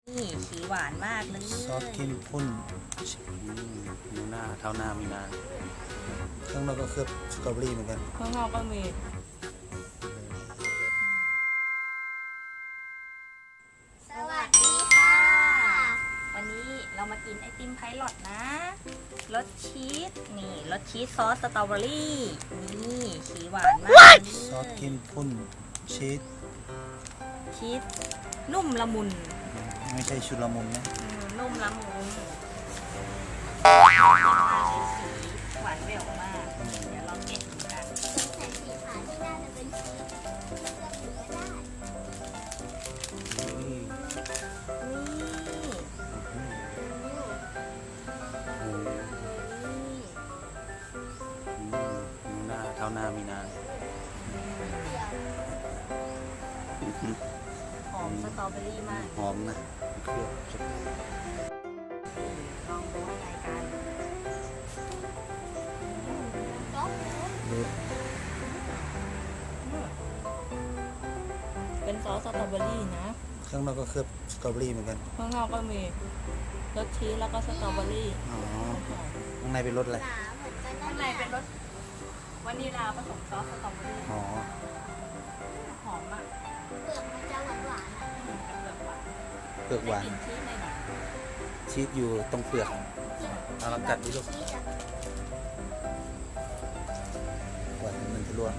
นี่สีหวานมากเลยซอสเข้มข้นมีหน้าเท้าหน้ามีนาข้างนอกก็เคลือบสตรอเบอรี่เหมือนกันข้างนอกก็มีสวัสดีค่ะ วันนี้เรามากินไอติมไพลอตนะรสชีสนี่รสชีสซอสสตรอเบอรี่นี่สีหวานมากซอสเข้มข้นชีสนุ่มละมุน ไม่ใช่ชุลมุนนะนุ่มละมุนหวานเปรี้ยวมากเดี๋ยวเราเก็บดูกันใส่สีขาวที่น่าจะเป็นชีสเลือกดูก็ได้มีหน้าเท้าหน้ามีนาหอมสตรอเบอรี่มาก หอมนะเคลือบลองดูยังไงกันเป็นซอสสตรอเบอรี่นะ ข้างนอกก็เคลือบสตรอเบอรี่เหมือนกันข้างนอกก็มีรสชีสแล้วก็สตรอเบอรี่อ๋อข้างในเป็นรสอะไรข้างในเป็นรสวานิลลาผสมซอสสตรอเบอรี่อ๋อหอมมากเปลือกมันจะหวานๆอ่ะ เปลือกหวานชีสอยู่ตรงเปลือกเอาลองกัดดูลูกหวานมันจะร่วง